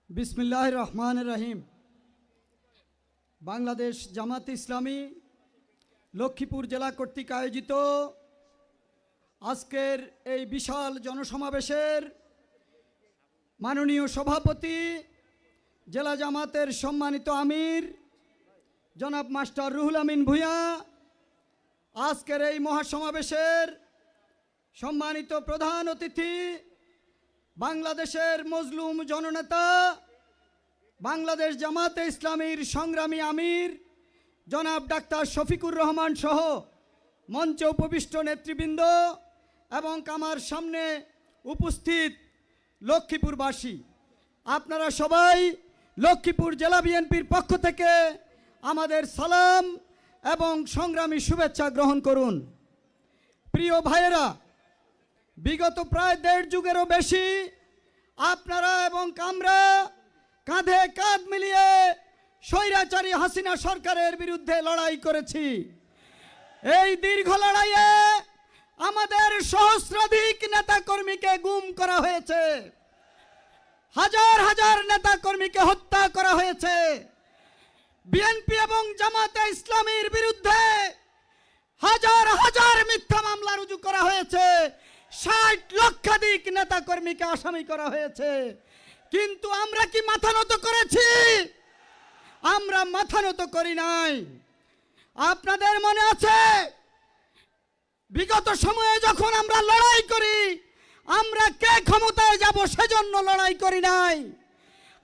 বিসমিল্লাহির রহমানির রহিম। বাংলাদেশ জামাত ইসলামী লক্ষ্মীপুর জেলা কর্তৃক আয়োজিত আজকের এই বিশাল জনসমাবেশের মাননীয় সভাপতি, জেলা জামাতের সম্মানিত আমির জনাব মাস্টার রুহুল আমিন ভূঁইয়া, আজকের এই মহাসমাবেশের সম্মানিত প্রধান অতিথি, বাংলাদেশের মজলুম জননেতা, বাংলাদেশ জামাতে ইসলামীর সংগ্রামী আমির জনাব ডাক্তার শফিকুর রহমান সহ মঞ্চে উপবিষ্ট নেতৃবৃন্দ এবং আমার সামনে উপস্থিত লক্ষ্মীপুরবাসী, আপনারা সবাই লক্ষ্মীপুর জেলা বিএনপির পক্ষ থেকে আমাদের সালাম এবং সংগ্রামী শুভেচ্ছা গ্রহণ করুন। প্রিয় ভাইয়েরা, বিগত প্রায় 1.5 যুগেরও বেশি আপনারা এবং আমরা কাঁধে কাঁধ মিলিয়ে স্বৈরাচারী হাসিনা সরকারের বিরুদ্ধে লড়াই করেছি। এই দীর্ঘ লড়াইয়ে আমাদের সহস্রাধিক নেতাকর্মীকে গুম করা হয়েছে, হাজার হাজার নেতাকর্মীকে হত্যা করা হয়েছে। বিএনপি এবং জামাতে ইসলামীর বিরুদ্ধে হাজার হাজার মিথ্যা মামলা রুজু করা হয়েছে, 60 লক্ষাধিক নেতাকর্মীকে আসামি করা হয়েছে। কিন্তু আমরা কি মাথা নত করেছি? আমরা মাথা নত করি নাই। আপনাদের মনে আছে বিগত সময়ে যখন আমরা লড়াই করি, আমরা কে ক্ষমতায় যাব সেজন্য লড়াই করি নাই।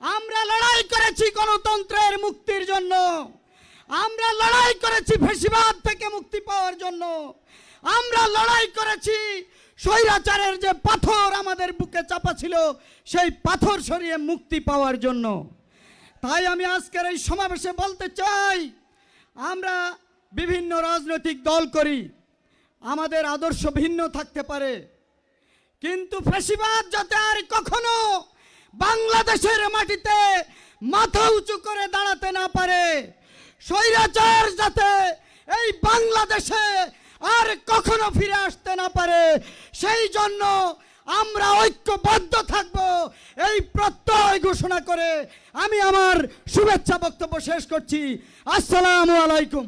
আমরা লড়াই করেছি গণতন্ত্রের মুক্তির জন্য, আমরা লড়াই করেছি ফ্যাসিবাদ থেকে মুক্তি পাওয়ার জন্য, আমরা লড়াই করেছি স্বৈরাচারের যে পাথর আমাদের বুকে চাপা ছিল সেই পাথর সরিয়ে মুক্তি পাওয়ার জন্য। তাই আমি আজকের এই সমাবেশে বলতে চাই, আমরা বিভিন্ন রাজনৈতিক দল করি, আমাদের আদর্শ ভিন্ন থাকতে পারে, কিন্তু ফ্যাসিবাদ যাতে আর কখনো বাংলাদেশের মাটিতে মাথা উঁচু করে দাঁড়াতে না পারে, স্বৈরাচার যাতে এই বাংলাদেশে আর কখনো ফিরে আসতে না পারে, সেই জন্য আমরা ঐক্যবদ্ধ থাকব, এই প্রত্যয় ঘোষণা করে আমি আমার শুভেচ্ছা বক্তব্য শেষ করছি। আসসালামু আলাইকুম।